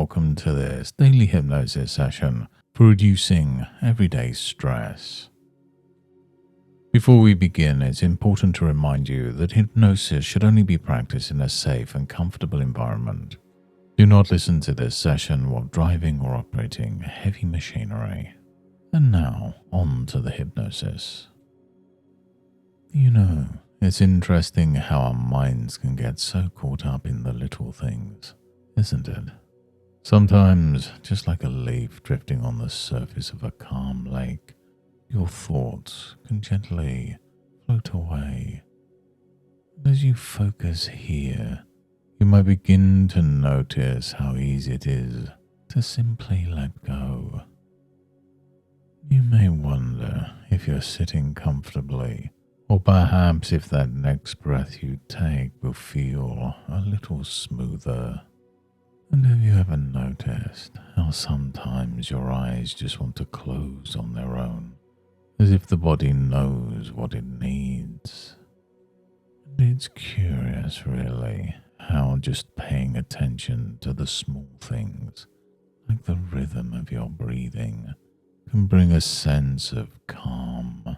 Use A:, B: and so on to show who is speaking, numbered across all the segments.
A: welcome to this daily hypnosis session for reducing everyday stress. Before we begin, it's important to remind you that hypnosis should only be practiced in a safe and comfortable environment. Do not listen to this session while driving or operating heavy machinery. And now, on to the hypnosis. It's interesting how our minds can get so caught up in the little things, isn't it? Sometimes, just like a leaf drifting on the surface of a calm lake, your thoughts can gently float away. And as you focus here, you might begin to notice how easy it is to simply let go. You may wonder if you're sitting comfortably, or perhaps if that next breath you take will feel a little smoother. And have you ever noticed how sometimes your eyes just want to close on their own, as if the body knows what it needs? And it's curious, really, how just paying attention to the small things, like the rhythm of your breathing, can bring a sense of calm.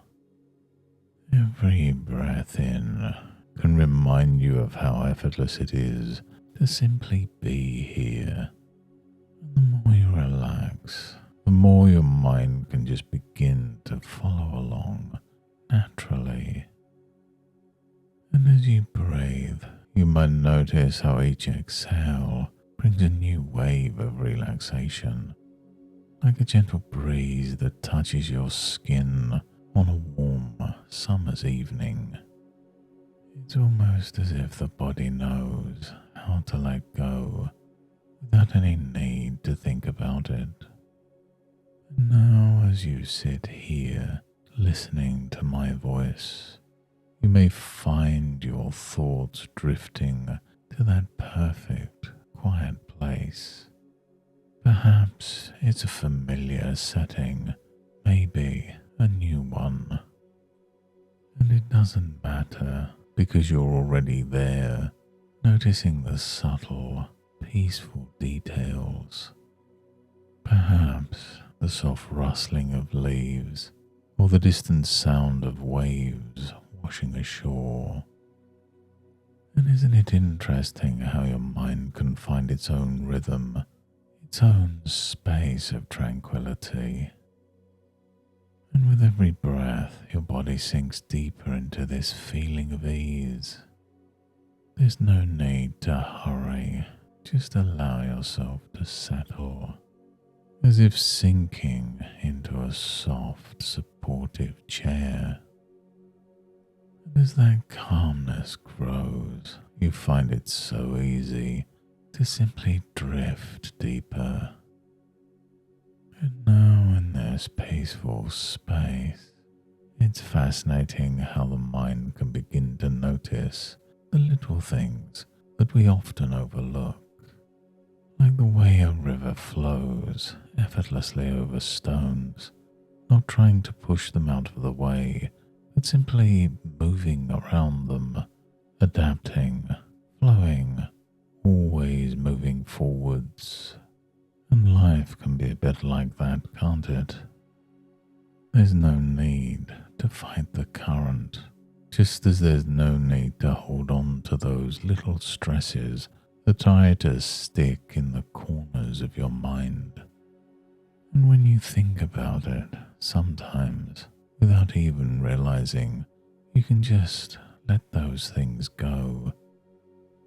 A: Every breath in can remind you of how effortless it is to simply be here. And the more you relax, the more your mind can just begin to follow along naturally. And as you breathe, you might notice how each exhale brings a new wave of relaxation, like a gentle breeze that touches your skin on a warm summer's evening. It's almost as if the body knows how to let go without any need to think about it. And now, as you sit here listening to my voice, you may find your thoughts drifting to that perfect, quiet place. Perhaps it's a familiar setting, maybe a new one. And it doesn't matter because you're already there, noticing the subtle, peaceful details. Perhaps the soft rustling of leaves or the distant sound of waves washing ashore. And isn't it interesting how your mind can find its own rhythm, its own space of tranquility? And with every breath, your body sinks deeper into this feeling of ease. There's no need to hurry, just allow yourself to settle, as if sinking into a soft, supportive chair. And as that calmness grows, you find it so easy to simply drift deeper. And now in this peaceful space, it's fascinating how the mind can begin to notice the little things that we often overlook, like the way a river flows effortlessly over stones, not trying to push them out of the way, but simply moving around them, adapting, flowing, always moving forwards. And life can be a bit like that, can't it? There's no need to fight the current, just as there's no need to hold on to those little stresses that try to stick in the corners of your mind. And when you think about it, sometimes, without even realizing, you can just let those things go,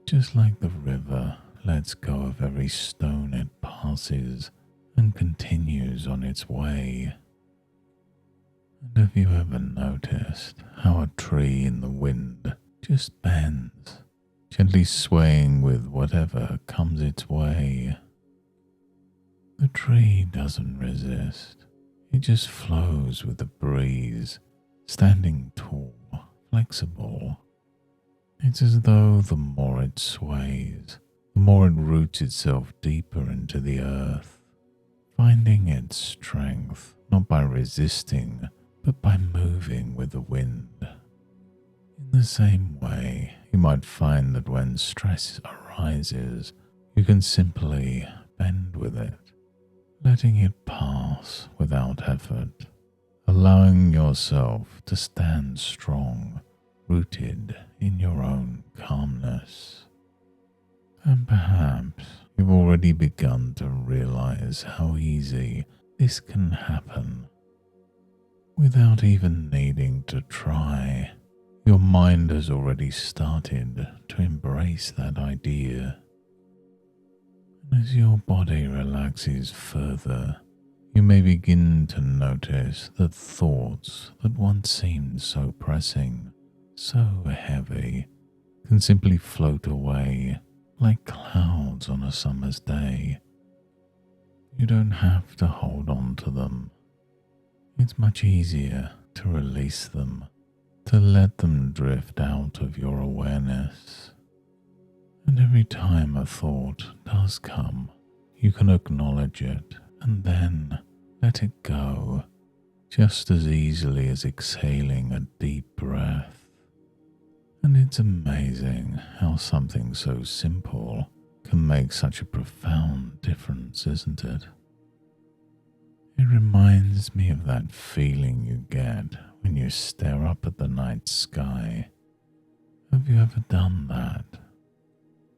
A: just like the river lets go of every stone it passes and continues on its way. And have you ever noticed how a tree in the wind just bends, gently swaying with whatever comes its way? The tree doesn't resist, it just flows with the breeze, standing tall, flexible. It's as though the more it sways, the more it roots itself deeper into the earth, finding its strength not by resisting, but by moving with the wind. In the same way, you might find that when stress arises, you can simply bend with it, letting it pass without effort, allowing yourself to stand strong, rooted in your own calmness. And perhaps you've already begun to realize how easy this can happen without even needing to try. Your mind has already started to embrace that idea. And as your body relaxes further, you may begin to notice that thoughts that once seemed so pressing, so heavy, can simply float away like clouds on a summer's day. You don't have to hold on to them. It's much easier to release them, to let them drift out of your awareness. And every time a thought does come, you can acknowledge it and then let it go, just as easily as exhaling a deep breath. And it's amazing how something so simple can make such a profound difference, isn't it? It reminds me of that feeling you get when you stare up at the night sky. Have you ever done that?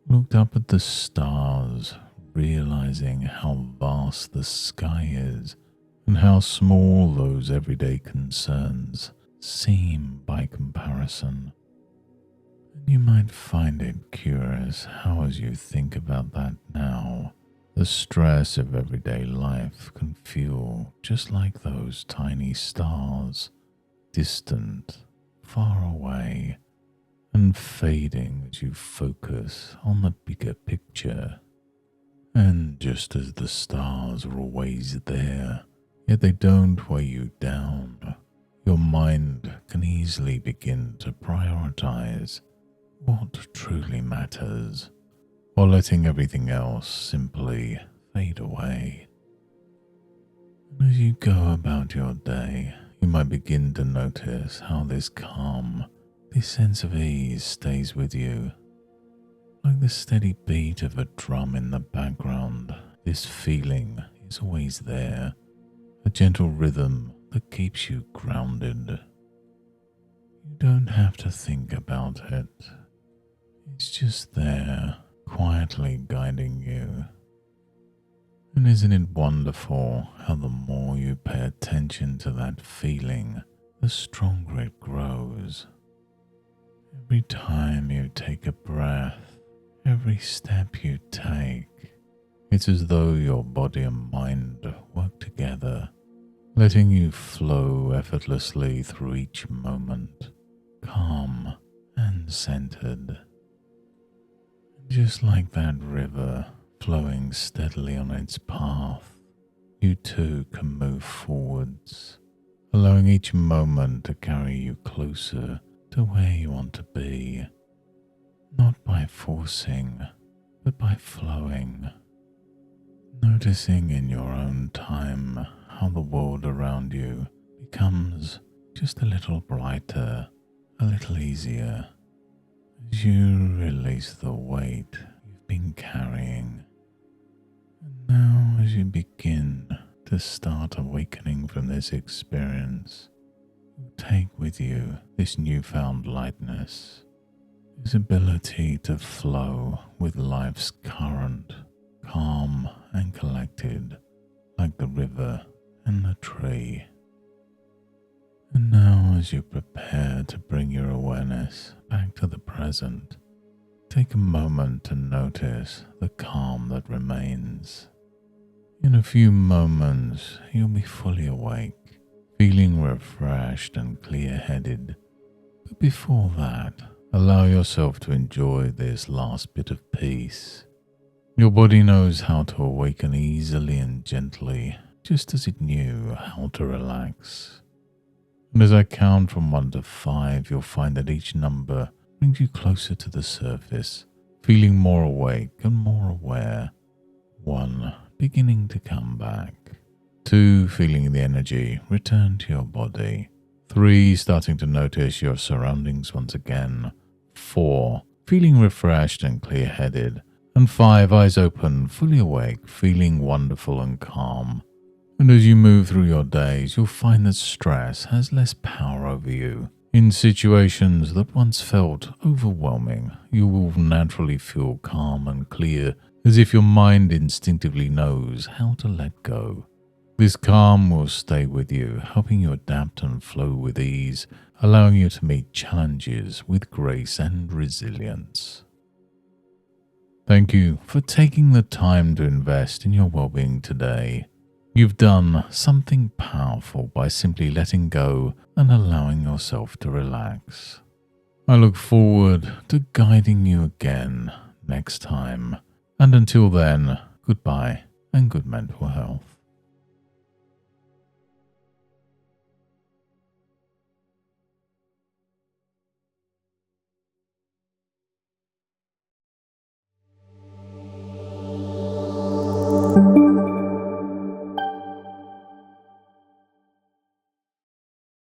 A: Looked up at the stars, realizing how vast the sky is and how small those everyday concerns seem by comparison. And you might find it curious how, as you think about that now, the stress of everyday life can feel just like those tiny stars, distant, far away, and fading as you focus on the bigger picture. And just as the stars are always there, yet they don't weigh you down, your mind can easily begin to prioritize what truly matters, while letting everything else simply fade away. And as you go about your day, you might begin to notice how this calm, this sense of ease stays with you. Like the steady beat of a drum in the background, this feeling is always there, a gentle rhythm that keeps you grounded. You don't have to think about it. It's just there, quietly guiding you. And isn't it wonderful how the more you pay attention to that feeling, the stronger it grows? Every time you take a breath, every step you take, it's as though your body and mind work together, letting you flow effortlessly through each moment, calm and centered. Just like that river flowing steadily on its path, you too can move forwards, allowing each moment to carry you closer to where you want to be, not by forcing, but by flowing, noticing in your own time how the world around you becomes just a little brighter, a little easier, as you release the weight you've been carrying. And now as you begin to start awakening from this experience, you take with you this newfound lightness, this ability to flow with life's current, calm and collected, like the river and the tree. And now as you prepare to bring your awareness back to the present, take a moment to notice the calm that remains. In a few moments, you'll be fully awake, feeling refreshed and clear-headed. But before that, allow yourself to enjoy this last bit of peace. Your body knows how to awaken easily and gently, just as it knew how to relax. And as I count from 1 to 5, you'll find that each number brings you closer to the surface, feeling more awake and more aware. 1, beginning to come back. 2, feeling the energy return to your body. 3, starting to notice your surroundings once again. 4, feeling refreshed and clear-headed. and 5, eyes open, fully awake, feeling wonderful and calm. And as you move through your days, you'll find that stress has less power over you. In situations that once felt overwhelming, you will naturally feel calm and clear, as if your mind instinctively knows how to let go. This calm will stay with you, helping you adapt and flow with ease, allowing you to meet challenges with grace and resilience. Thank you for taking the time to invest in your well-being today. You've done something powerful by simply letting go and allowing yourself to relax. I look forward to guiding you again next time. And until then, goodbye and good mental health.